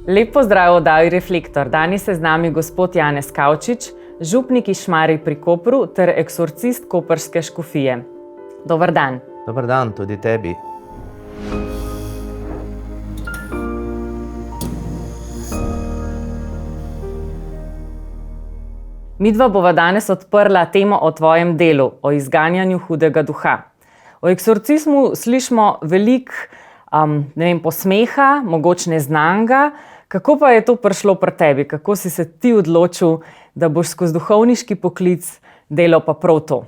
Lep pozdrav v oddaji Reflektor. Danes je z nami gospod Janez Kavčič, župnik iz Šmarij pri Kopru ter eksorcist koprske škofije. Dober dan. Dober dan tudi tebi. Midva bova danes odprla temo o tvojem delu, o izganjanju hudega duha. O eksorcizmu slišimo veliko posmeha, mogoče neznanega. Kako pa je to prišlo pri tebi? Kako si se ti odločil, da boš skozi duhovniški poklic delal pa prav to?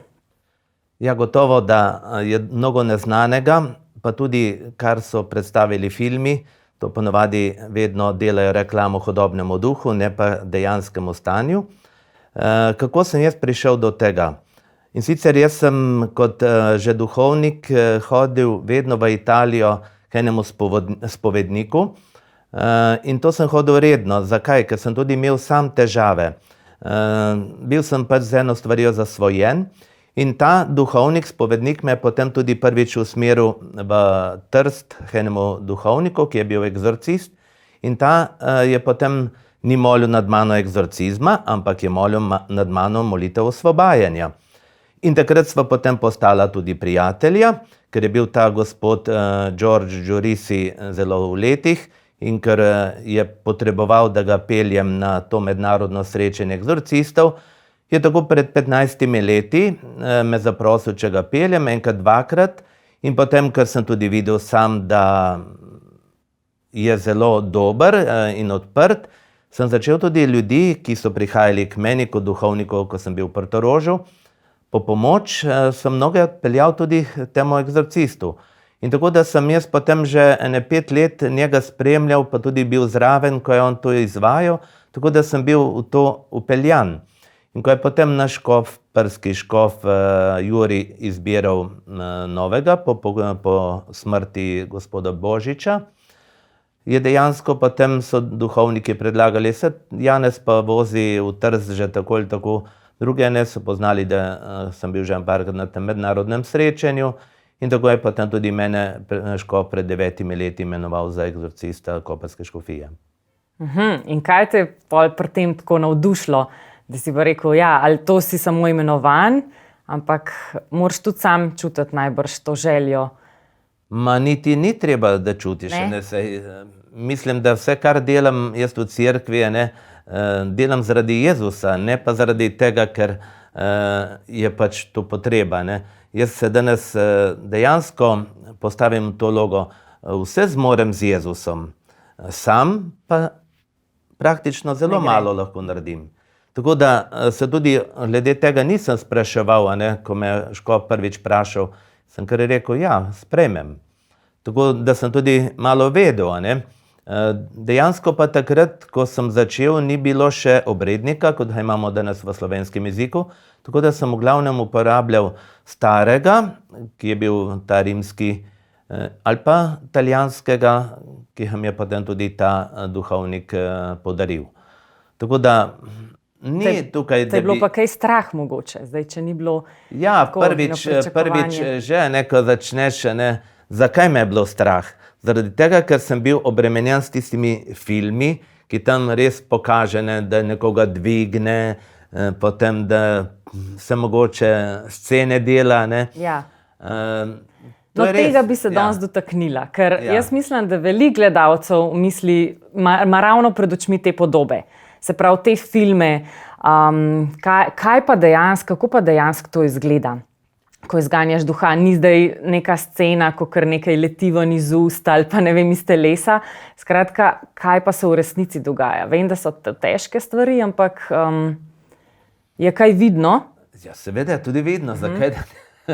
Ja, gotovo, da je mnogo neznanega, pa tudi kar so predstavili filmi, to ponovadi vedno delajo reklamo hudobnemu duhu, ne pa dejanskemu stanju. Kako sem jaz prišel do tega? In sicer jaz sem kot že duhovnik hodil vedno v Italijo k enemu spovedniku in to sem hodil redno. Zakaj? Ker sem tudi imel sam težave. Bil sem pač z eno stvarjo zasvojen in ta duhovnik, spovednik me je potem tudi prvič usmeril v Trst k enemu duhovniku, ki je bil eksorcist in ta je potem ni molil nad mano eksorcizma, ampak je molil nad mano molitev osvobajanja. In takrat sva potem postala tudi prijatelja, ker je bil ta gospod George Giurisi zelo v letih in ker je potreboval, da ga peljem na to mednarodno srečanje eksorcistov, je tako pred 15 leti me zaprosil, če ga peljem, enkrat, dvakrat, in potem, ker sem tudi videl sam, da je zelo dober in odprt, sem začel tudi ljudi, ki so prihajali k meni kot duhovnikov, ko sem bil v Portorožu, po pomoč sem mnoge odpeljal tudi temu eksorcistu. In tako da sem jaz potem že 5 let njega spremljal, pa tudi bil zraven, ko je on to izvajal, tako da sem bil v to upeljan. In ko je potem naš škof, prski škof Juri izbiral novega po smrti gospoda Božiča, je dejansko potem so duhovniki predlagali, se Janez pa vozi v Trst že tako ali tako. Druge ne so poznali, da sem bil že parkrat na tem mednarodnem srečanju in tako je potem tudi mene škof pred 9 leti imenoval za eksorcista koprske škofije. In kaj te je pri tem tako navdušilo, da si pa rekel, ja, ali to si samo imenovan, ampak moraš tudi sam čutiti najbrž to željo? Ma niti ni treba, da čutiš. Mislim, da vse, kar delam jaz v cerkvi, delam zaradi Jezusa, ne pa zaradi tega, ker je pač to potreba. Jaz se danes dejansko postavim to logo, vse zmorem z Jezusom, sam pa praktično zelo malo lahko naredim. Tako da se tudi glede tega nisem spraševal, ko me je škof prvič vprašal, sem kar rekel, ja, sprejmem. Tako da sem tudi malo vedel. Dejansko pa takrat, ko sem začel, ni bilo še obrednika, kot ga imamo danes v slovenskem jeziku, tako da sem v glavnem uporabljal starega, ki je bil ta rimski, ali pa italijanskega, ki ga je potem tudi ta duhovnik podaril. Tako da ni tukaj, da bi... Te je bilo pa kaj strah mogoče, zdaj, če ni bilo... Ja, prvič že, ko začneš, zakaj me je bilo strah? Zaradi tega, ker sem bil obremenjen s tistimi filmi, ki tam res pokaže, da nekoga dvigne, potem, da se mogoče scene dela. Ja. Tega bi se danes dotaknila, ker jaz mislim, da veliko gledalcev ima ravno pred očmi te podobe. Se pravi, te filme, kaj pa dejansko, kako pa dejansko to izgleda, ko izganjaš duha? Ni zdaj neka scena, ko kar nekaj leti ven iz ust ali pa ne vem iz telesa. Skratka, kaj pa se v resnici dogaja? Vem, da so težke stvari, ampak je kaj vidno? Ja, seveda je tudi vidno. Zakaj?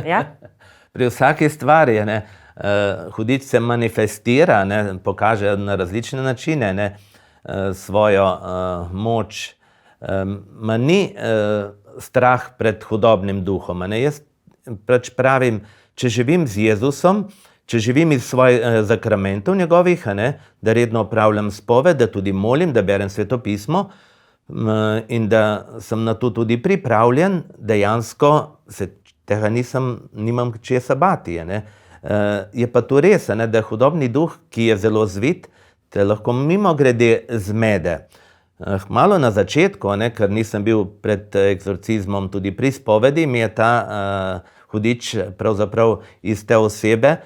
Ja? Pri vsaki stvari hudič se manifestira, pokaže na različne načine, svojo moč. Ni strah pred hudobnim duhom. Jaz pač pravim, če živim z Jezusom, če živim iz svojih zakramentov njegovih, da redno opravljam spoved, da tudi molim, da berem svetopismo in da sem na to tudi pripravljen, dejansko se tega nimam česa bati. Je pa to res, da hudobni duh, ki je zelo zvit, te lahko mimo grede zmede. Malo na začetku, ker nisem bil pred eksorcizmom tudi pri spovedi, mi je ta hudič pravzaprav iz te osebe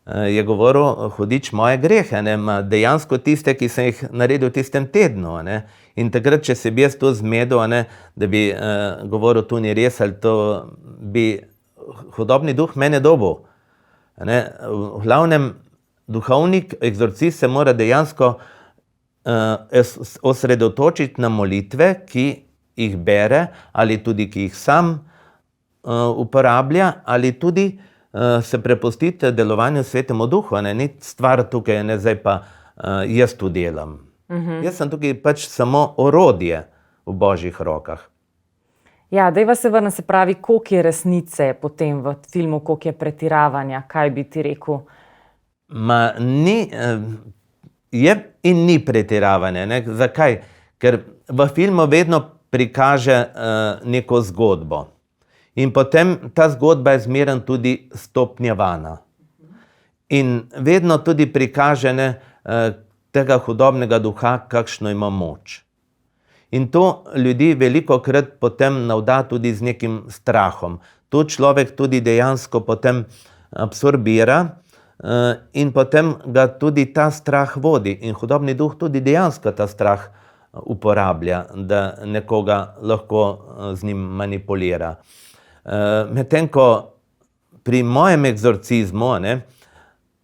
je govoril, hudič, moje grehe, dejansko tiste, ki sem jih naredil v tistem tednu. In takrat, če se bi jaz to zmedel, da bi govoril, tu ni res, ali to bi hudobni duh mene dobil. V glavnem, duhovnik, eksorcist se mora dejansko osredotočiti na molitve, ki jih bere, ali tudi ki jih sam uporablja, ali tudi se prepustiti delovanju Svetemu Duhu. Ni stvar tukaj, zdaj pa jaz tu delam. Jaz sem tukaj pač samo orodje v Božjih rokah. Ja, dajva se vrne, se pravi, koliko je resnice potem v filmu, koliko je pretiravanja, kaj bi ti rekel? Je in ni pretiravanje. Zakaj? Ker v filmu vedno prikaže neko zgodbo. In potem ta zgodba je zmeraj tudi stopnjevana. In vedno tudi prikaže tega hudobnega duha, kakšno ima moč. In to ljudi velikokrat potem navda tudi z nekim strahom. To človek tudi dejansko potem absorbira in potem ga tudi ta strah vodi. In hudobni duh tudi dejansko ta strah uporablja, da nekoga lahko z njim manipulira. Medtem ko pri mojem eksorcizmu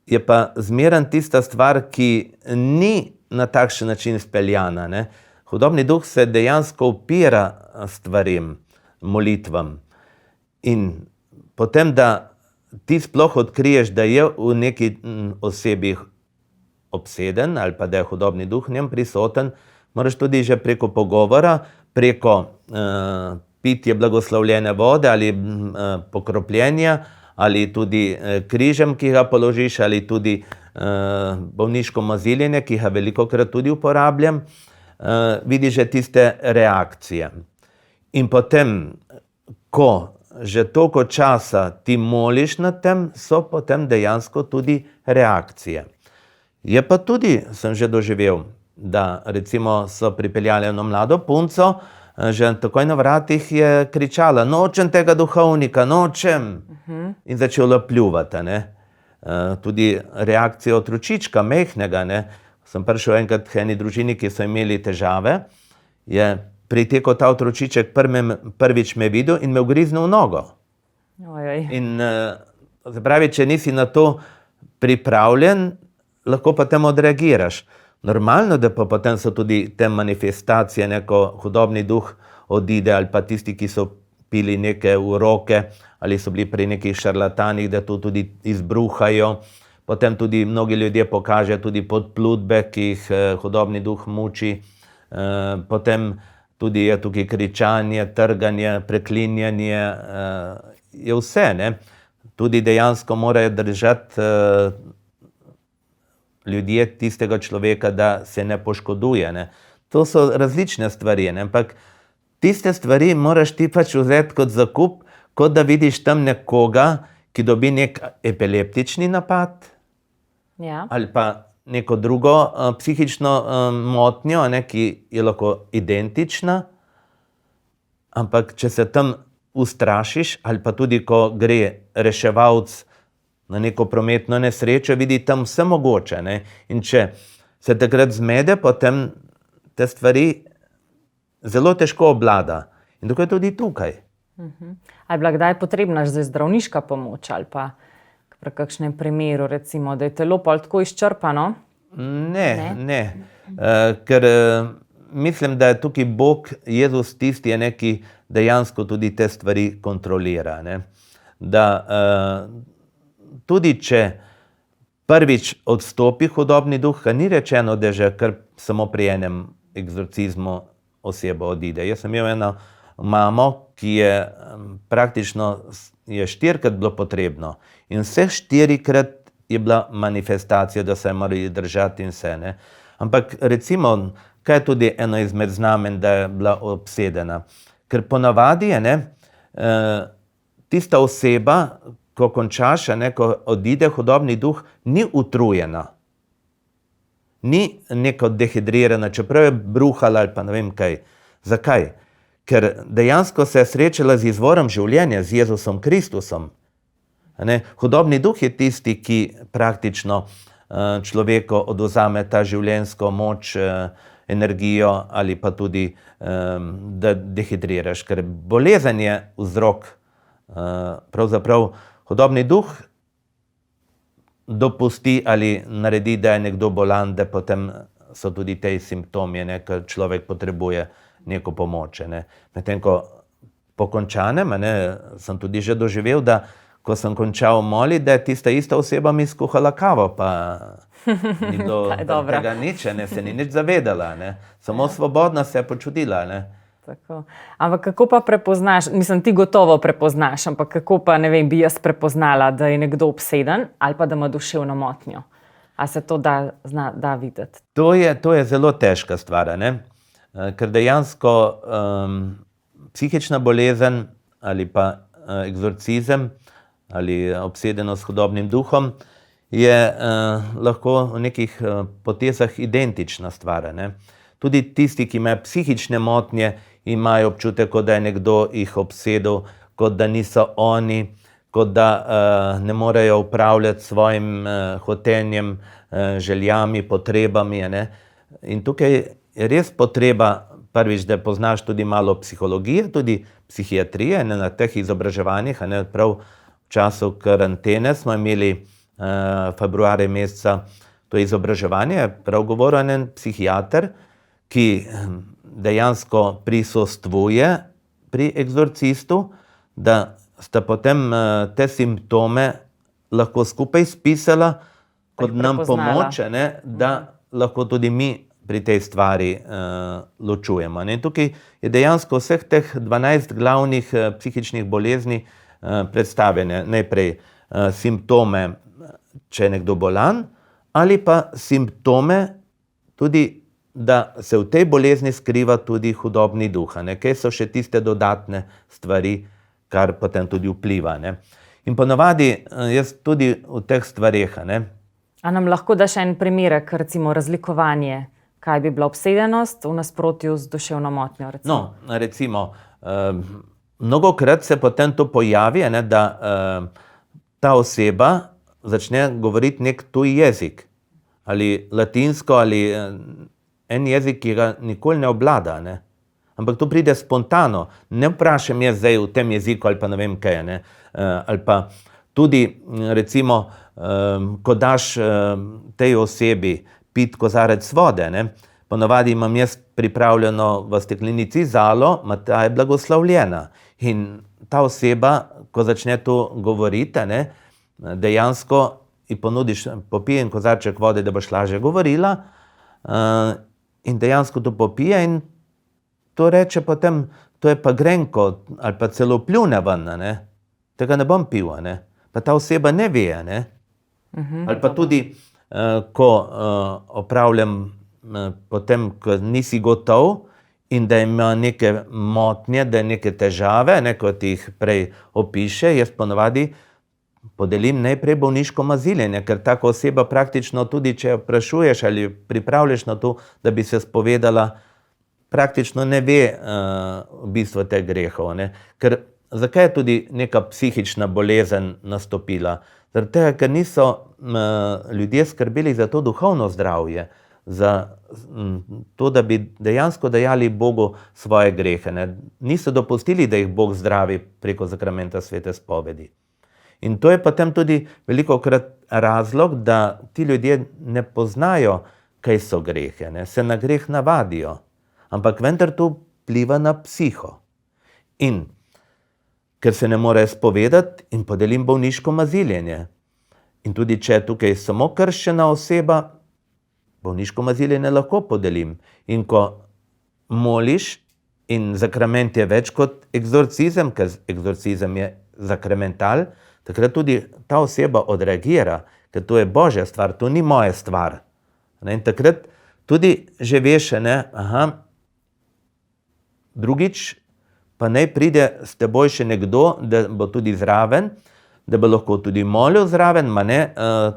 je pa zmeraj tista stvar, ki ni na takšen način speljana. Hudobni duh se dejansko upira stvarim, molitvam. In potem, da ti sploh odkriješ, da je v neki osebi obseden ali pa da je hudobni duh v njem prisoten, moraš tudi že preko pogovora, preko pitje blagoslovljene vode ali pokropljenja, ali tudi križem, ki ga položiš, ali tudi bolniško maziljenje, ki ga velikokrat tudi uporabljam, vidiš že tiste reakcije. In potem, ko že toliko časa ti moliš nad tem, so potem dejansko tudi reakcije. Je pa tudi, sem že doživel, da recimo so pripeljali eno mlado punco, že takoj na vratih je kričala, nočem tega duhovnika, nočem. In začela pljuvati. Tudi reakcija otročička, mehkega. Sem prišel enkrat k eni družini, ki so imeli težave, je pritekel ta otročiček, prvič me videl in me ugriznil v nogo. In se pravi, če nisi na to pripravljen, lahko potem odreagiraš. Normalno, da pa potem so tudi te manifestacije, neko hudobni duh odide, ali pa tisti, ki so pili neke uroke, ali so bili pri nekih šarlatanih, da to tudi izbruhajo. Potem tudi mnogi ljudje pokažejo tudi podplutbe, ki jih hudobni duh muči. Potem tudi je tukaj kričanje, trganje, preklinjanje, je vse. Tudi dejansko morajo držati ljudje tistega človeka, da se ne poškoduje. To so različne stvari, ampak tiste stvari moraš ti pač vzeti kot zakup, kot da vidiš tam nekoga, ki dobi nek epileptični napad, ali pa neko drugo psihično motnjo, ki je lahko identična, ampak če se tam ustrašiš, ali pa tudi ko gre reševalc na neko prometno nesrečo, vidi tam vse mogoče. In če se takrat zmede, potem te stvari zelo težko obvlada. In tako je tudi tukaj. Ali je bila kdaj potrebna zdravniška pomoč ali pa pri kakšnem primeru, recimo, da je telo pol tako izčrpano? Ne. Ker mislim, da je tukaj Bog, Jezus tisti, ki dejansko tudi te stvari kontrolira. Da tudi če prvič odstopi hudobni duh, ni rečeno, da že kar samo pri enem eksorcizmu oseba odide. Jaz sem imel eno mamo, ki je praktično 4-krat bilo potrebno. In vseh 4-krat je bila manifestacija, da se je morali držati in vse. Ampak recimo, kaj je tudi eno izmed znamen, da je bila obsedena? Ker ponavadi je, tista oseba, ko končaš, ko odide hudobni duh, ni utrujena. ni neko dehidrirana, čeprav je bruhala ali pa ne vem kaj. Zakaj? Ker dejansko se je srečala z izvorom življenja, z Jezusom Kristusom. Hudobni duh je tisti, ki praktično človeku odvzame ta življenjsko moč, energijo ali pa tudi, da dehidriraš. Ker bolezen je vzrok. Pravzaprav hudobni duh dopusti ali naredi, da je nekdo bolan, da potem so tudi te simptomi, ker človek potrebuje neko pomoč. Medtem ko po končanem, sem tudi že doživel, da ko sem končal moliti, da je tista ista oseba mi skuhala kavo, pa ni bilo tega nič, se ni nič zavedala. Samo svobodno se je počutila. Tako. Ampak kako pa prepoznaš, mislim, ti gotovo prepoznaš, ampak kako pa, ne vem, bi jaz prepoznala, da je nekdo obseden ali pa da ima duševno motnjo? A se to da videti? To je zelo težka stvar, ker dejansko psihična bolezen ali pa egzorcizem ali obsedenost s hudobnim duhom je lahko v nekih potezah identična stvar. Tudi tisti, ki imajo psihične motnje, imajo občutek, kot da je nekdo jih obsedel, kot da niso oni, kot da ne morejo upravljati svojim hotenjem, željami, potrebami. In tukaj je res potreba, prvič, da poznaš tudi malo psihologije, tudi psihiatrije, na teh izobraževanjih. Prav v času karantene smo imeli februarja meseca to izobraževanje, prav govoril en psihiater, ki dejansko prisostvuje pri egzorcistu, da sta potem te simptome lahko skupaj spisala kot nam pomoč, da lahko tudi mi pri tej stvari ločujemo. In tukaj je dejansko vseh teh 12 glavnih psihičnih bolezni predstavljene. Najprej simptome, če je nekdo bolan, ali pa simptome tudi, da se v tej bolezni skriva tudi hudobni duh. Kaj so še tiste dodatne stvari, kar potem tudi vpliva. In ponavadi jaz tudi v teh stvareh. A nam lahko daš en primerek, recimo razlikovanje, kaj bi bila obsedenost v nasprotju z duševno motnjo? Recimo, mnogokrat se potem to pojavi, da ta oseba začne govoriti nek tuj jezik, ali latinsko, ali en jezik, ki ga nikoli ne obvlada. Ampak to pride spontano. Ne vprašam jaz zdaj v tem jeziku ali pa ne vem kaj. Ali pa tudi, recimo, ko daš tej osebi piti kozarec vode, ponavadi imam jaz pripravljeno v steklenici zalo, ta je blagoslovljena. In ta oseba, ko začne to govoriti, dejansko ji ponudiš, popij en kozarček vode, da boš lažje govorila, in dejansko to popije in to reče potem, to je pa grenko, ali pa celo pljune ven, tega ne bom pil, pa ta oseba ne ve. Ali pa tudi, ko opravljam potem, ko nisi gotov in da ima neke motnje, da je neke težave, kot jih prej opiše, jaz ponavadi podelim najprej bolniško maziljenje, ker taka oseba praktično tudi, če jo vprašuješ ali pripravljaš na to, da bi se spovedala, praktično ne ve v bistvu teh grehov. Ker zakaj je tudi neka psihična bolezen nastopila? Zaradi tega, ker niso ljudje skrbeli za to duhovno zdravje, za to, da bi dejansko dajali Bogu svoje grehe. Niso dopustili, da jih Bog zdravi preko sakramenta svete spovedi. In to je potem tudi velikokrat razlog, da ti ljudje ne poznajo, kaj so grehe, se na greh navadijo, ampak vendar to vpliva na psiho. In ker se ne more spovedati, in podelim bolniško maziljenje. In tudi če je tukaj samo krščena oseba, bolniško maziljenje lahko podelim. In ko moliš, in sakrament je več kot egzorcizem, ker egzorcizem je sakramental, takrat tudi ta oseba odreagira, ker to je Božja stvar, to ni moja stvar. In takrat tudi že veš, drugič pa naj pride s teboj še nekdo, da bo tudi zraven, da bo lahko tudi molil zraven, ma ne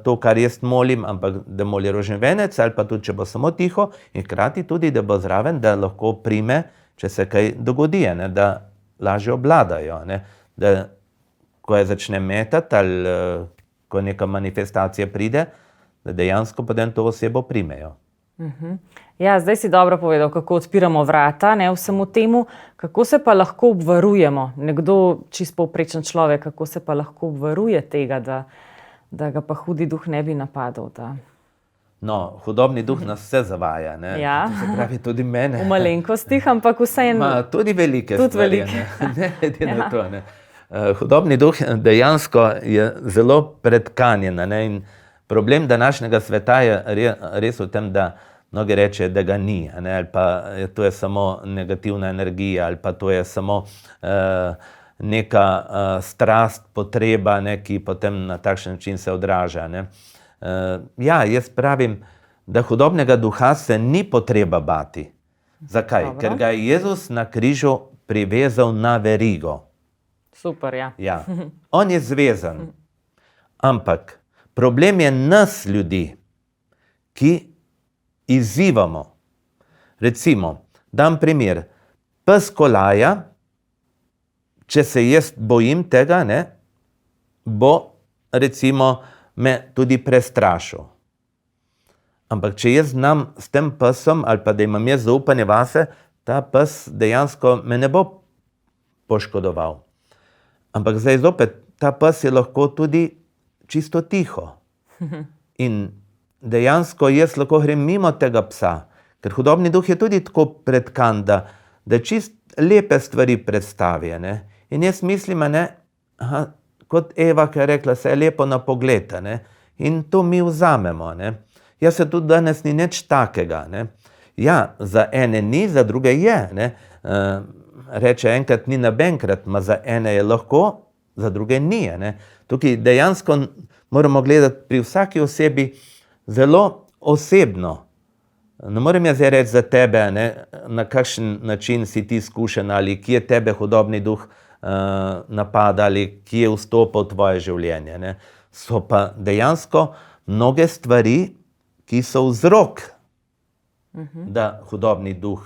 to, kar jaz molim, ampak da moli rožnjevenec, ali pa tudi, če bo samo tiho, in hkrati tudi, da bo zraven, da lahko prime, če se kaj dogodi, ne, da lažje obvladajo, ne, da ko je začne metati ali ko neka manifestacija pride, da dejansko potem to osebo primejo. Ja, zdaj si dobro povedal, kako odpiramo vrata, ne, vsemu temu, kako se pa lahko obvarujemo. Nekdo, čisto povprečen človek, kako se pa lahko obvaruje tega, da ga pa hudi duh ne bi napadal. No, hudobni duh nas vse zavaja, ne. Ja. To se pravi tudi mene. V malenkostih, ampak vseeno. Tudi velike tudi stvari. Velike. Ne, edino to, ne. Hudobni duh dejansko je zelo predkanjen, ne, in problem današnjega sveta je res v tem, da mnogi reče, da ga ni, ne, ali pa to je samo negativna energija, ali pa to je samo neka strast, potreba, ne, ki potem na takšen način se odraža. Ne. Ja, jaz pravim, da hudobnega duha se ni potreba bati. Zakaj? Dobro. Ker ga je Jezus na križu privezal na verigo. Super, ja. Ja. On je zvezan. Ampak problem je nas ljudi, ki izzivamo. Recimo, dam primer, pes kolaja, če se jaz bojim tega, ne, bo recimo me tudi prestrašil. Ampak če jaz znam s tem pesom ali pa da imam jaz zaupanje vase, ta pes dejansko me ne bo poškodoval. Ampak zdaj zopet, ta pes je lahko tudi čisto tiho. In dejansko jaz lahko grem mimo tega psa, ker hudobni duh je tudi tako pretkan, da čist lepe stvari predstavi. Ne? In jaz mislim, ne, kot Eva, ki je rekla, se je lepo na pogled, ne? In to mi vzamemo. Ne? Ja, se tudi danes ni nič takega. Ne? Ja, za ene ni, za druge je. Ne? Reče enkrat ni nabenkrat, ma za ene je lahko, za druge ni. Ne? Tukaj dejansko moramo gledati pri vsaki osebi zelo osebno. Ne morem jaz reči za tebe, ne, na kakšen način si ti izkušen, ali kje tebe hudobni duh napada, ali kje je vstopal v tvoje življenje. Ne. So pa dejansko mnoge stvari, ki so vzrok, da hudobni duh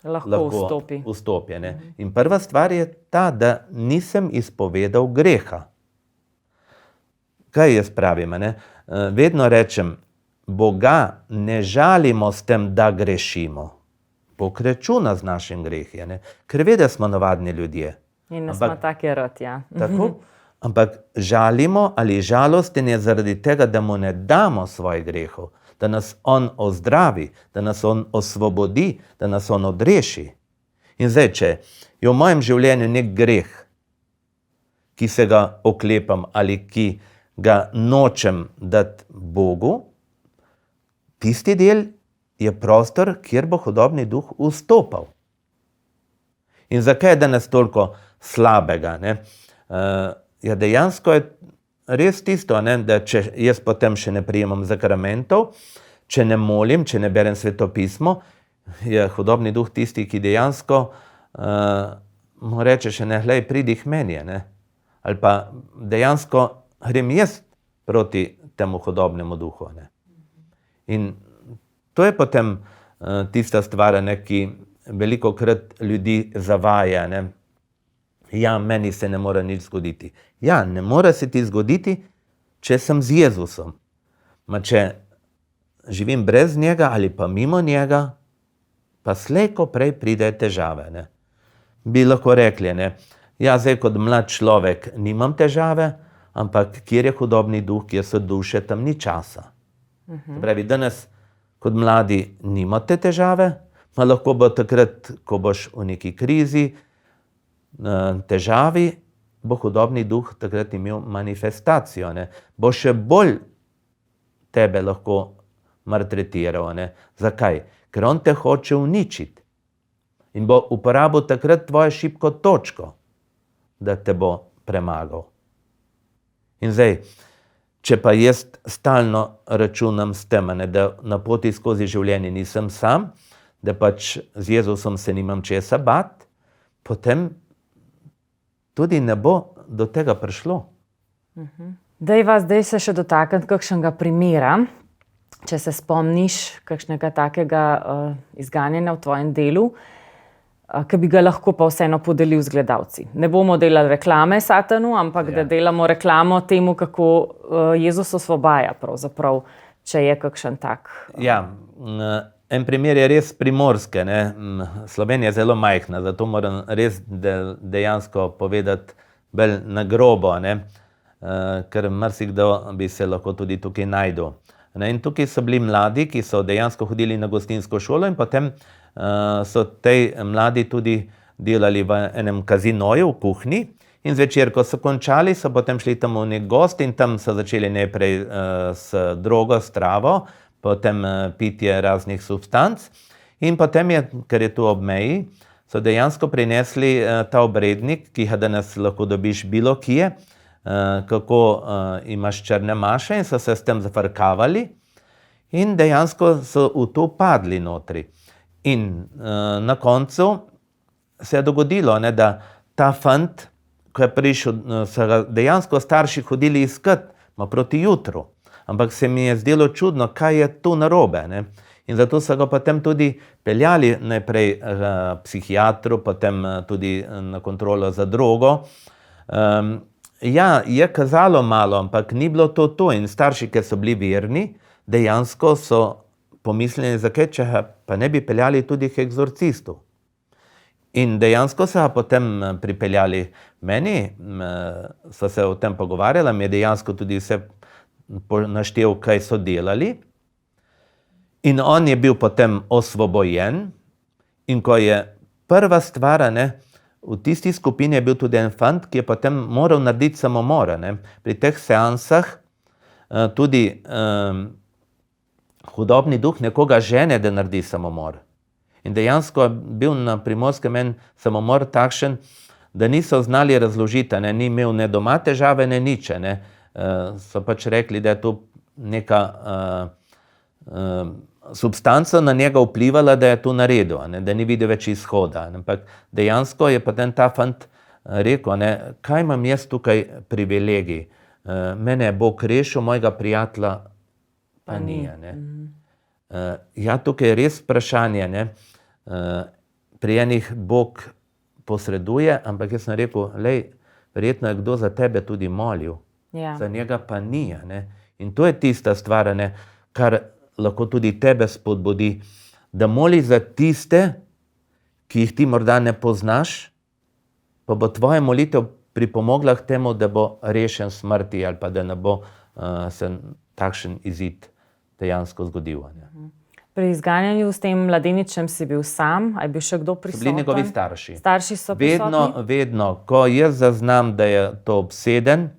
lahko vstopi. Ne. In prva stvar je ta, da nisem izpovedal greha. Kaj jaz pravim? Ne? Vedno rečem, Boga ne žalimo s tem, da grešimo. Bog računa z našim grehom, ne? Ker ve, da smo navadni ljudje. In da smo taki rod, ja. Tako? Ampak žalimo ali žalosten je zaradi tega, da mu ne damo svojih grehov, da nas on ozdravi, da nas on osvobodi, da nas on odreši. In zdaj, če je v mojem življenju nek greh, ki se ga oklepam ali ki ga nočem dati Bogu, tisti del je prostor, kjer bo hudobni duh vstopal. In zakaj je danes toliko slabega? Ne? Ja, dejansko je res tisto, ne, da če jaz potem še ne prijemam zakramentov, če ne molim, če ne berem svetopismo, je hudobni duh tisti, ki dejansko mu reče še ne, glej, pridi k meni. Ne? Ali pa dejansko grem jaz proti temu hudobnemu duhu. Ne? In to je potem tista stvar, ne, ki velikokrat ljudi zavaja. Ne? Ja, meni se ne more nič zgoditi. Ja, ne more se ti zgoditi, če sem z Jezusom. Ma če živim brez njega ali pa mimo njega, pa slej ko prej pridejo težave. Ne? Bi lahko rekli, ne? Ja, zdaj kot mlad človek nimam težave, ampak kjer je hudobni duh, kjer so duše, tam ni časa. Pravi, danes kot mladi nimate težave, ma lahko bo takrat, ko boš v neki krizi, težavi, bo hudobni duh takrat imel manifestacijo. Ne? Bo še bolj tebe lahko maltretiral. Ne? Zakaj? Ker on te hoče uničiti. In bo uporabil takrat tvojo šibko točko, da te bo premagal. In zdaj, če pa jaz stalno računam s tem, ne, da na poti skozi življenje nisem sam, da pač z Jezusom se nimam česa bati, potem tudi ne bo do tega prišlo. Zdaj se še dotakniti kakšnega primera, če se spomniš kakšnega takega izganjanja v tvojem delu, ki bi ga lahko pa vseeno podelil z gledalci. Ne bomo delali reklame Satanu, ampak da delamo reklamo temu, kako Jezus osvobaja pravzaprav, če je kakšen tak. Ja, en primer je res primorske. Slovenija je zelo majhna, zato moram res dejansko povedati bolj na grobo, ker marsikdo bi se lahko tudi tukaj najdel. In tukaj so bili mladi, ki so dejansko hodili na gostinsko šolo in potem so tej mladi tudi delali v enem kazinoju v kuhinji in zvečer, ko so končali, so potem šli tam v nek gost in tam so začeli najprej s drogo, s travo, potem pitje raznih substanc in potem je, ker je tu ob meji, so dejansko prinesli ta obrednik, ki ga danes lahko dobiš bilo kje, kako imaš črne maše in so se s tem zafrkavali in dejansko so v to padli notri. In na koncu se je dogodilo, da ta fant, ko je prišel, so ga dejansko starši hodili iskat proti jutru, ampak se mi je zdelo čudno, kaj je tu narobe. In zato so ga potem tudi peljali najprej psihiatru, potem tudi na kontrolo za drogo. Ja, je kazalo malo, ampak ni bilo to. In starši, ker so bili verni, dejansko so pomislili, zakaj če pa ne bi peljali tudi k egzorcistu. In dejansko so potem pripeljali meni, so se o tem pogovarjali, mi je dejansko tudi vse naštel, kaj so delali. In on je bil potem osvobojen in ko je prva stvar, v tisti skupini je bil tudi en fant, ki je potem moral narediti samomor. Pri teh seansah tudi hudobni duh nekoga žene, da naredi samomor. In dejansko je bil na Primorskem en samomor takšen, da niso znali razložiti, ni imel ne doma težave, ne nič. So pač rekli, da je tu neka substanca na njega vplivala, da je to naredil, da ni videl več izhoda. Ampak dejansko je potem ta fant rekel, kaj imam jaz tukaj privilegij? Mene je Bog rešil, mojega prijatelja pa ni. Ja, tukaj je res vprašanje. Pri enih Bog posreduje, ampak jaz sem rekel, verjetno je kdo za tebe tudi molil, za njega pa ni. In to je tista stvar, kar lahko tudi tebe spodbudi, da moli za tiste, ki jih ti morda ne poznaš, pa bo tvoja molitev pripomogla k temu, da bo rešen smrti ali pa da ne bo se takšen izid dejansko zgodil. Pri izganjanju s tem mladeničem si bil sam, ali je bil še kdo prisoten? Bili njegovi starši. Starši so prisotni? Vedno, ko jaz zaznam, da je to obseden,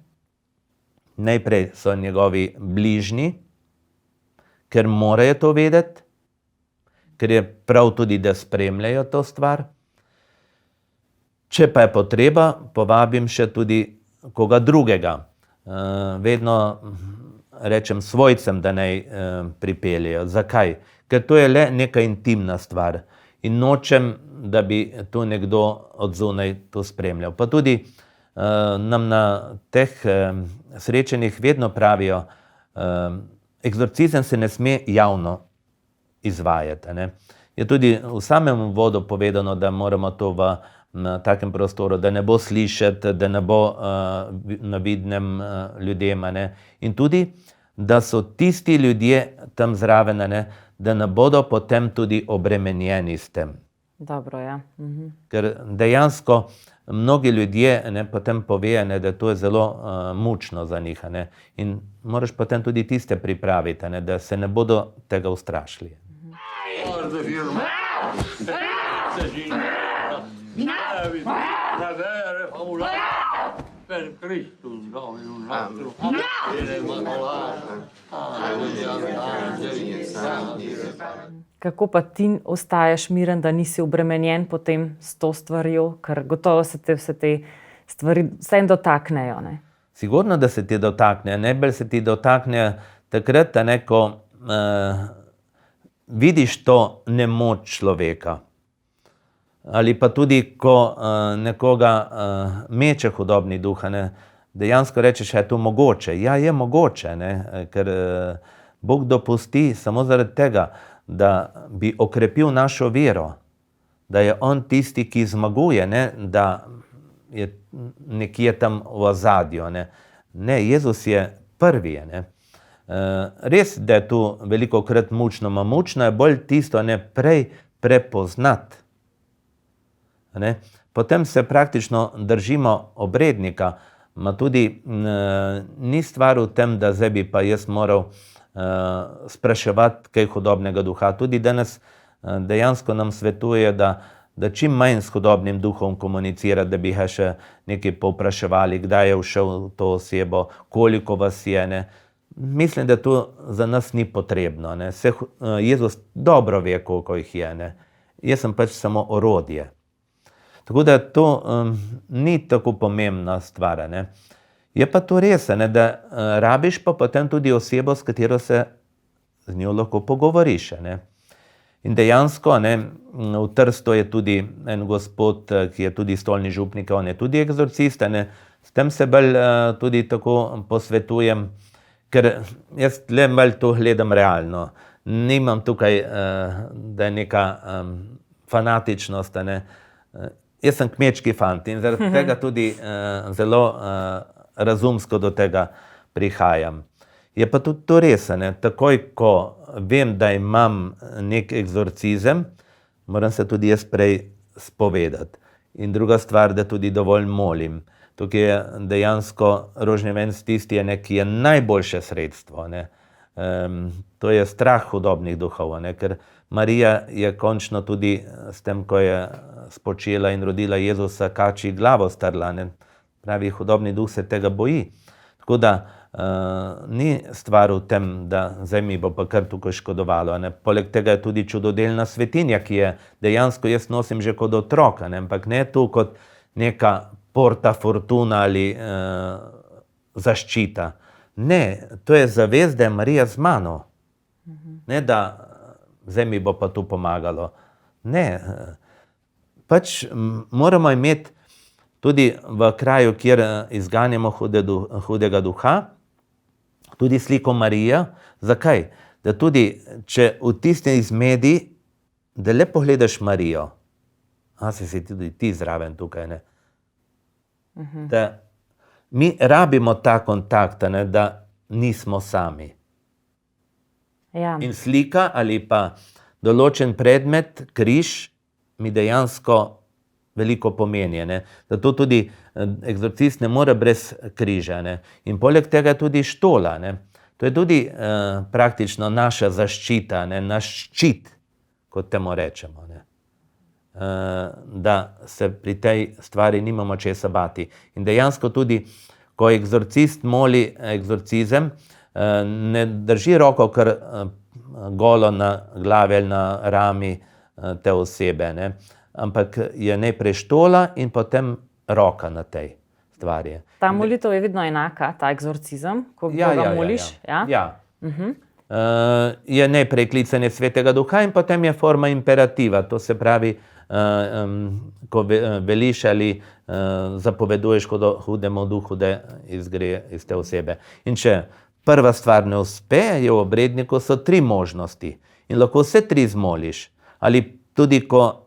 najprej so njegovi bližnji, ker morajo to vedeti, ker je prav tudi, da spremljajo to stvar. Če pa je potreba, povabim še tudi koga drugega. Vedno rečem svojcem, da naj pripeljejo. Zakaj? Ker to je le neka intimna stvar. In nočem, da bi tu nekdo od zunaj to spremljal. Pa tudi nam na teh srečanjih vedno pravijo, egzorcizem se ne sme javno izvajati. Je tudi v samem uvodu povedano, da moramo to na takem prostoru, da ne bo slišati, da ne bo na vidnem ljudem. In tudi, da so tisti ljudje tam zraven, da ne bodo potem tudi obremenjeni s tem. Dobro, ja. Ker dejansko mnogi ljudje potem povejo, da to je zelo mučno za njih. In moraš potem tudi tiste pripraviti, da se ne bodo tega ustrašili. Kako pa ti ostaješ miren, da nisi obremenjen potem s to stvarjo, ker gotovo se te vse te stvari vsem dotaknejo? Sigurno, da se ti dotaknejo. Najbolj se ti dotaknejo takrat, ko vidiš to nemoč človeka. Ali pa tudi, ko nekoga meče hudobni duh. dejansko rečeš, je to mogoče. Ja, je mogoče, ne? Ker Bog dopusti samo zaradi tega, da bi okrepil našo vero, da je on tisti, ki zmaguje, ne? Da je nekje tam v ozadju. Ne, Jezus je prvi. Ne? Res, da je tu veliko krat mučno, mučno je bolj tisto, ne prej prepoznati. Ne? Potem se praktično držimo obrednika, ma tudi ni stvar v tem, da zdaj bi pa jaz moral spraševati kaj hudobnega duha. Tudi danes dejansko nam svetuje, da čim manj s hudobnim duhom komunicira, da bi ga še nekaj povpraševali, kdaj je všel to osebo, koliko vas je. Ne? Mislim, da to za nas ni potrebno. Ne? Jezus dobro ve, koliko jih je. Ne? Jaz sem pač samo orodje. Tako da to ni tako pomembna stvar. Ne? Je pa to res, ne, da rabiš pa potem tudi osebo, s katero se z njo lahko pogovoriš. Ne. In dejansko, ne, v Trstu je tudi en gospod, ki je tudi stolni župnik, on je tudi egzorcist. Ne. S tem se bolj tudi tako posvetujem, ker jaz le bolj to gledam realno. Nimam tukaj, da je neka fanatičnost. Ne. Jaz sem kmečki fant in zaradi tega tudi zelo razumsko do tega prihajam. Je pa tudi to res, ne? Takoj, ko vem, da imam nek egzorcizem, moram se tudi jaz prej spovedati. In druga stvar, da tudi dovolj molim. Tukaj je dejansko rožnjevenc tisti, ki je najboljše sredstvo. Ne? To je strah hudobnih duhov, ne? Ker Marija je končno tudi s tem, ko je spočela in rodila Jezusa, kači glavo strla. Ne? Pravi, hudobni duh se tega boji. Tako da ni stvar v tem, da zdaj mi bo pa kar tukaj škodovalo. Ne? Poleg tega je tudi čudodelna svetinja, ki je dejansko jaz nosim že kot otroka, ne? Ampak ne tu kot neka porta fortuna ali zaščita. Ne, to je zavest, da je Marija z mano. Ne, da zdaj mi bo pa tu pomagalo. Ne, pač moramo imeti tudi v kraju, kjer izganjamo hudega duha, tudi sliko Marija. Zakaj? Da tudi, če v tisti izmedi, da le pogledaš Marijo, si tudi ti zraven tukaj, ne? Da mi rabimo ta kontakt, ne? Da nismo sami. Ja. In slika ali pa določen predmet, križ, mi dejansko veliko pomeni. Ne? Zato tudi egzorcist ne more brez križa. Ne? In poleg tega tudi štola. Ne? To je tudi praktično naša zaščita, ne? Naš ščit, kot temu rečemo. Ne? Da se pri tej stvari nimamo česa bati. In dejansko tudi, ko egzorcist moli egzorcizem, ne drži roko kar golo na glavi ali na rami te osebe, ne? Ampak je najprej štola in potem roka na tej stvari. Ta molitev je vedno enaka, ta egzorcizem, ko ga moliš? Ja. Je najprej klicanje Svetega Duha in potem je forma imperativa. To se pravi, ko veliš ali zapoveduješ hudemu duhu, da izgre iz te osebe. In če prva stvar ne uspe, je v obredniku so 3 možnosti. In lahko vse 3 zmoliš. Ali tudi, ko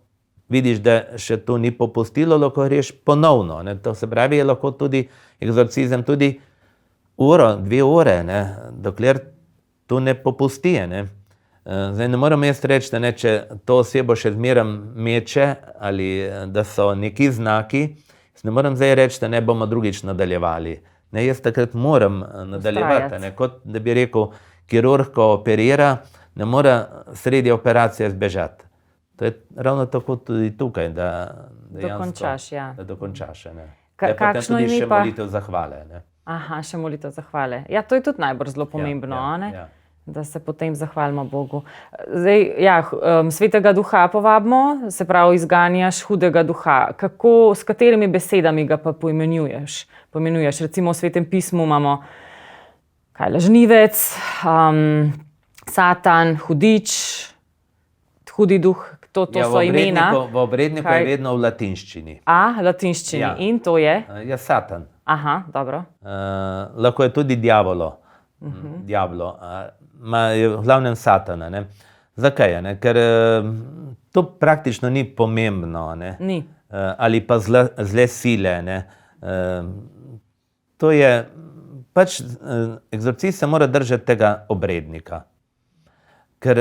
vidiš, da še to ni popustilo, lahko greš ponovno. Ne? To se pravi, je lahko tudi egzorcizem tudi uro, 2 ure, ne? Dokler to ne popusti. Ne? Zdaj ne moram jaz reči, da ne, če to osebo še zmeraj meče ali da so neki znaki, ne moram zdaj reči, da ne bomo drugič nadaljevali. Ne, jaz takrat moram nadaljevati. Ne? Kot da bi rekel, kirurg, ko operira, ne more sredi operacije zbežati. To je ravno tako tudi tukaj, da dokončaš. Ja. Da dokončaš. Ne. Potem tudi še molitev zahvale. Ne. Aha, še molitev zahvale. Ja, to je tudi najbolj zelo pomembno, ja. Da se potem zahvalimo Bogu. Zdaj, ja, Svetega Duha povabimo, se pravi, izganjaš hudega duha. S katerimi besedami ga pa poimenuješ? Recimo v Svetem pismu imamo lažnivec, Satan, hudič, hudi duh. To so imena. V obredniku je vedno v latinščini. Latinščini. Ja. In to je? Ja, Satan. Aha, dobro. Lahko je tudi diablo, je v glavnem Satana. Ne? Zakaj? Ne? Ker to praktično ni pomembno. Ne? Ni. Ali pa zle sile. Ne? To je pač egzorcist se mora držati tega obrednika. Ker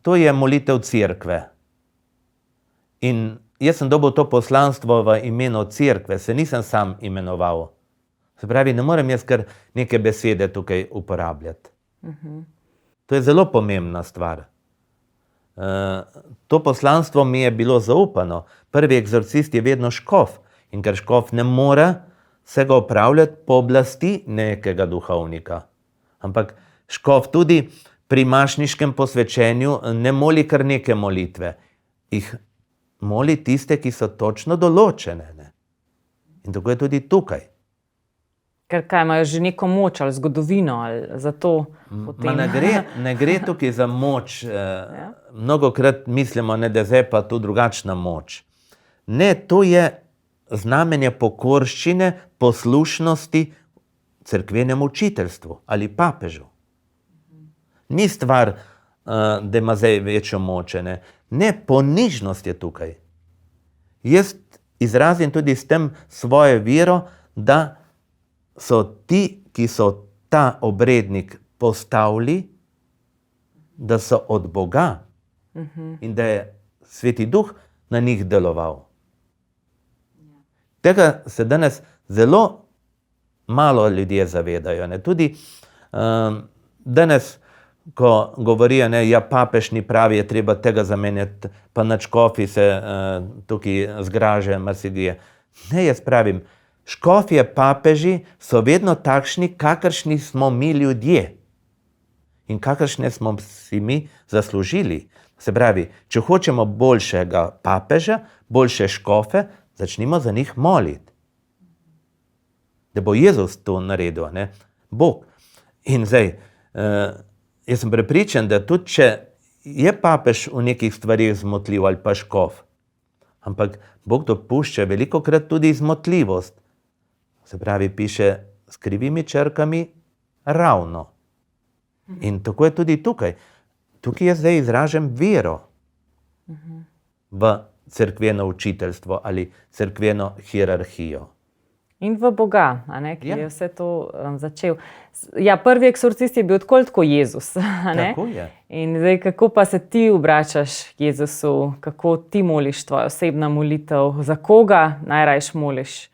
to je molitev cerkve. In jaz sem dobil to poslanstvo v imenu cerkve, se nisem sam imenoval. Se pravi, ne morem jaz kar neke besede tukaj uporabljati. To je zelo pomembna stvar. To poslanstvo mi je bilo zaupano. Prvi egzorcist je vedno škof. In ker škof ne more se ga upravljati po oblasti nekega duhovnika. Ampak škof tudi pri mašniškem posvečenju ne moli kar neke molitve. Jih moli tiste, ki so točno določene. Ne? In tako je tudi tukaj. Ker kaj, imajo že neko moč ali zgodovino ali za to potem? Ne gre tukaj za moč. Mnogokrat mislimo, da je zdaj pa tu drugačna moč. Ne, to je znamenje pokorščine, poslušnosti cerkvenemu učiteljstvu ali papežu. Ni stvar, da ima zdaj večjo moč. Ne, ponižnost je tukaj. Jaz izrazim tudi s tem svojo vero, da so ti, ki so ta obrednik postavili, da so od Boga in da je Sveti Duh na njih deloval. Tega se danes zelo malo ljudje zavedajo. Ne? Tudi danes, ko govorijo, ja, papež ni pravi, je treba tega zamenjati, pa na škofi se tukaj zgražajo marsikje. Ne, jaz pravim, škofje, papeži so vedno takšni, kakršni smo mi ljudje. In kakršne smo si mi zaslužili. Se pravi, če hočemo boljšega papeža, boljše škofe, začnimo za njih moliti. Da bo Jezus to naredil, ne? Bog. In zdaj, jaz sem prepričan, da tudi če je papež v nekih stvarih zmotljiv ali pa škof, ampak Bog dopušča velikokrat tudi zmotljivost. Se pravi, piše s krivimi črkami ravno. In tako je tudi tukaj. Tukaj jaz zdaj izražam vero v cerkveno učiteljstvo ali cerkveno hierarhijo. In v Boga, ki je vse to začel. Ja, prvi eksorcist je bil tako Jezus. Tako je. In zdaj, kako pa se ti obračaš k Jezusu, kako ti moliš, tvoja osebna molitev, za koga najrajš moliš?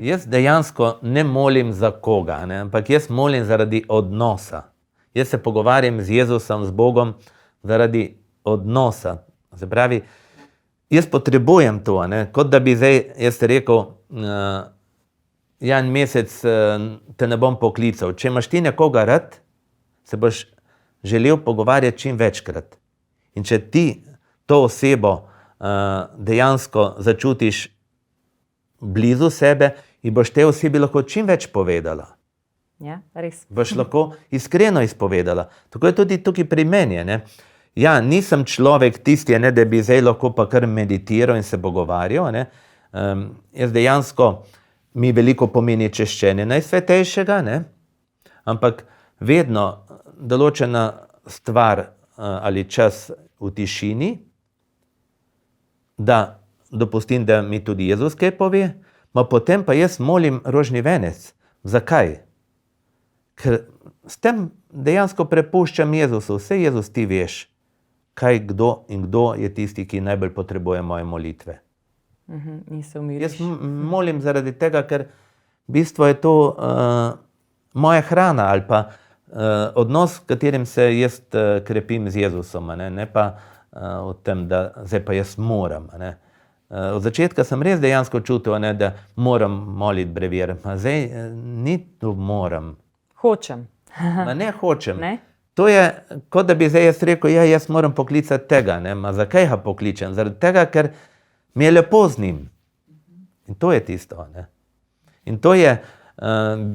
Jaz dejansko ne molim za koga, ampak jaz molim zaradi odnosa. Jaz se pogovarjam z Jezusom, z Bogom, zaradi odnosa. Se pravi, jaz potrebujem to, kot da bi zdaj jaz rekel, en mesec te ne bom poklical. Če imaš ti nekoga rad, se boš želel pogovarjati čim večkrat. In če ti to osebo dejansko začutiš blizu sebe, in boš te osebi lahko čim več povedala. Ja, res. Boš lahko iskreno izpovedala. Tako je tudi tukaj pri meni. Ja, nisem človek tisti, da bi zdaj lahko pa kar meditiral in se pogovarjal. Jaz dejansko mi veliko pomeni češčenje Najsvetejšega, ampak vedno določena stvar ali čas v tišini, da dopustim, da mi tudi Jezus kaj pove, potem pa jaz molim rožni venec. Zakaj? Ker s tem dejansko prepuščam Jezusu. Vse Jezus ti veš, kaj kdo in kdo je tisti, ki najbolj potrebuje moje molitve. Jaz molim zaradi tega, ker v bistvu je to moja hrana ali pa odnos, v katerem se jaz krepim z Jezusom, ne pa v tem, da zdaj pa jaz moram. Od začetka sem res dejansko čutil, da moram moliti brevir. Zdaj ni to moram. Hočem. Ne hočem. Ne? To je, kot da bi zdaj jaz rekel, ja, jaz moram poklicati tega. Zakaj ga pokličem? Zaradi tega, ker mi je lepo z njim. In to je tisto. In to je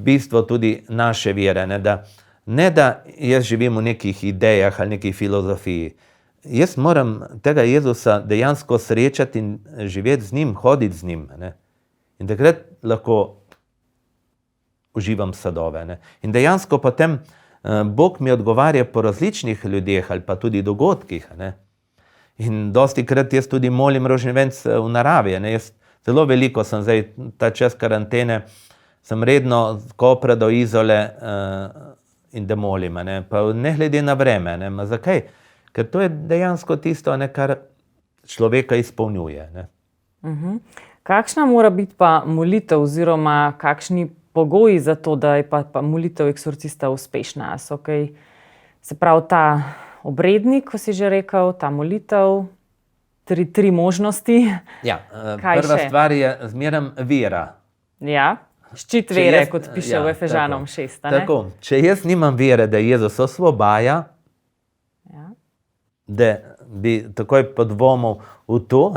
bistvo tudi naše vere. Ne da jaz živim v nekih idejah ali nekih filozofiji. Jaz moram tega Jezusa dejansko srečati in živeti z njim, hoditi z njim. In takrat lahko uživam sadove. Ne. In dejansko potem Bog mi odgovarja po različnih ljudeh ali pa tudi dogodkih. Ne. In dosti krat jaz tudi molim rožnjevenc v naravi. Ne. Jaz zelo veliko sem zdaj ta čas karantene, sem redno z Kopra do Izole in da molim. Ne. Pa ne glede na vreme. Ne. Ma zakaj? Ker to je dejansko tisto, ne, kar človeka izpolnjuje. Ne. Kakšna mora biti pa molitev oziroma kakšni pogoji za to, da je pa molitev eksorcista uspešna? So kaj, se pravi ta obrednik, ko si že rekel, ta molitev, tri možnosti. Ja, prva stvar je zmeraj vera. Ja, ščit vere, kot piše v Efežanom 6. Tako, če jaz nimam vere, da Jezus osvobaja, da bi takoj podvomil v to,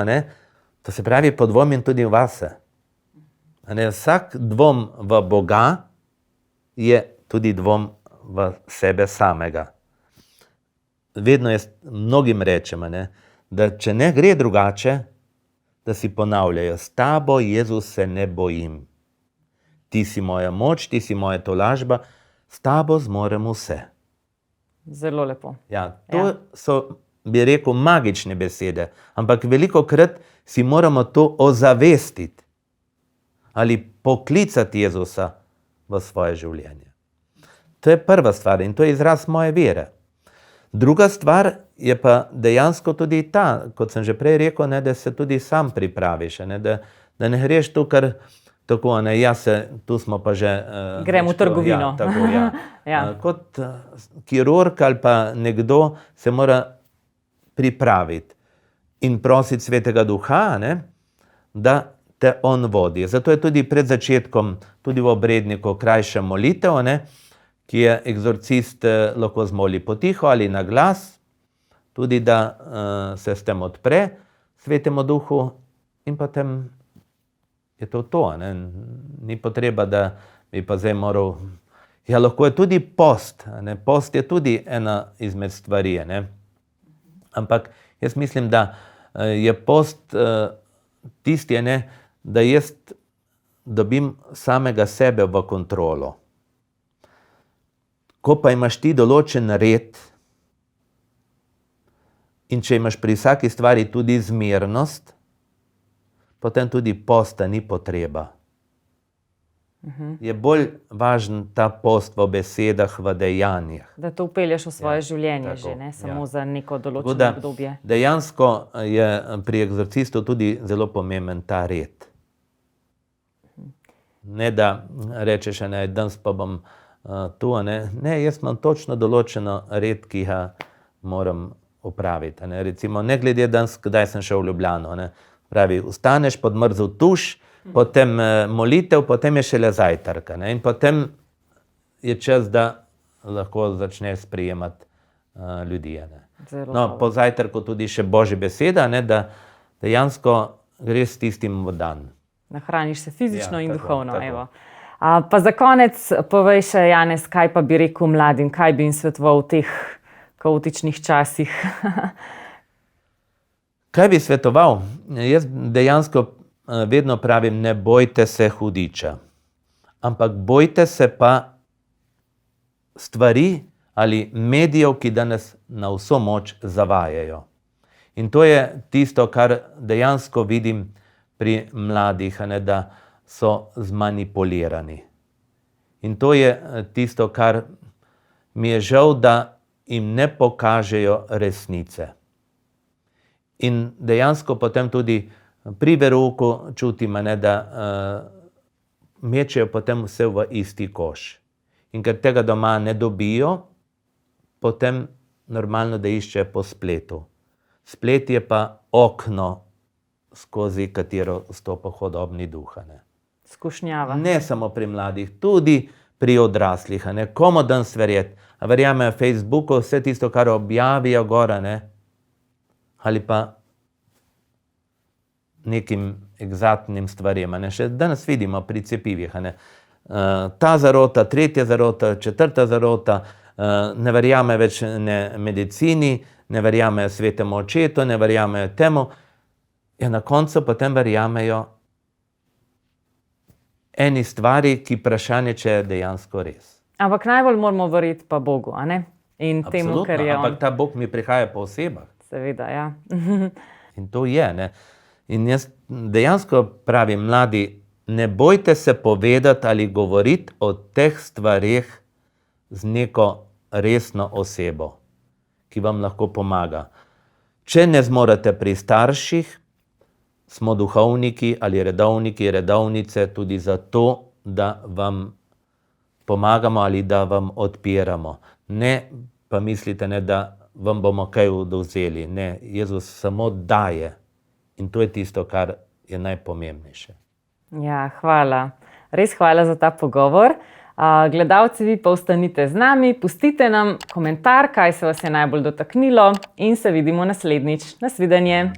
to se pravi podvomim tudi v vase. Vsak dvom v Boga je tudi dvom v sebe samega. Vedno jaz mnogim rečem, da če ne gre drugače, da si ponavljajo, s tabo, Jezus, se ne bojim. Ti si moja moč, ti si moja tolažba, s tabo zmorem vse. Zelo lepo. Ja, to so, bi rekel, magične besede, ampak velikokrat si moramo to ozavestiti ali poklicati Jezusa v svoje življenje. To je prva stvar in to je izraz moje vere. Druga stvar je pa dejansko tudi ta, kot sem že prej rekel, da se tudi sam pripraviš, da ne greš tu kar tako, tu smo pa že... Gremo v trgovino. Ja, tako, ja. Kot kirurg ali pa nekdo se mora pripraviti in prositi Svetega Duha, da te on vodi. Zato je tudi pred začetkom, tudi v obredniku, krajša molitev, ki je eksorcist lahko zmoli potiho ali na glas, tudi da se s tem odpre Svetemu Duhu in potem je to. Ni potreba, da bi pa zdaj moral... Ja, lahko je tudi post. Post je tudi ena izmed stvari. Ampak jaz mislim, da je post tisti, da jaz dobim samega sebe v kontrolo. Ko pa imaš ti določen red in če imaš pri vsaki stvari tudi zmernost, potem tudi posta ni potreba. Je bolj važen ta post v besedah, v dejanjih. Da to vpelješ v svoje življenje tako, že, samo za neko določeno obdobje. Dejansko je pri eksorcistu tudi zelo pomemben ta red. Ne da rečeš, danes pa bom tu, ne, jaz imam točno določeno red, ki ga moram opraviti. Recimo, ne glede danes, kdaj sem šel v Ljubljano. Pravi, ustaneš pod mrzel tuš, potem molitev, potem je šele zajtrk. In potem je čas, da lahko začneš sprejemati ljudi. No, po zajtrku tudi še Božja beseda, da dejansko greš s tistim v dan. Nahraniš se fizično in duhovno. Evo. Pa za konec povej še, Janez, kaj pa bi rekel mladim, kaj bi jim svetoval v teh kaotičnih časih? Kaj bi svetoval? Jaz dejansko vedno pravim, ne bojte se hudiča, ampak bojte se pa stvari ali medijev, ki danes na vso moč zavajajo. In to je tisto, kar dejansko vidim pri mladih, da so zmanipulirani. In to je tisto, kar mi je žal, da jim ne pokažejo resnice. In dejansko potem tudi pri verouku čutim, da mečejo potem vse v isti koš. In ker tega doma ne dobijo, potem normalno, da iščejo po spletu. Splet je pa okno, skozi katero vstopa hodobni duh. Skušnjava. Ne samo pri mladih, tudi pri odraslih. Komu danes verjeti? Verjamejo Facebooku vse tisto, kar objavijo gora, ali pa nekim egzaktnim stvarem. Še danes vidimo pri cepivih. Ta zarota, tretja zarota, četrta zarota, ne verjame več medicini, ne verjamejo Svetemu Očetu, ne verjamejo temu. Ja, na koncu potem verjamejo eni stvari, ki vprašanje, če je dejansko res. Ampak najbolj moramo verjeti pa Bogu, a ne? In temu, kar je ampak ta Bog mi prihaja po osebah. Seveda, ja. In to je, ne. In jaz dejansko pravim, mladi, ne bojte se povedati ali govoriti o teh stvareh z neko resno osebo, ki vam lahko pomaga. Če ne zmorete pri starših, smo duhovniki ali redovniki, redovnice tudi zato, da vam pomagamo ali da vam odpiramo. Ne pa mislite, ne, da vam bomo kaj odvzeli. Ne, Jezus samo daje. In to je tisto, kar je najpomembnejše. Ja, hvala. Res hvala za ta pogovor. Gledalci, vi pa ostanite z nami, pustite nam komentar, kaj se vas je najbolj dotaknilo in se vidimo naslednjič. Nasvidenje.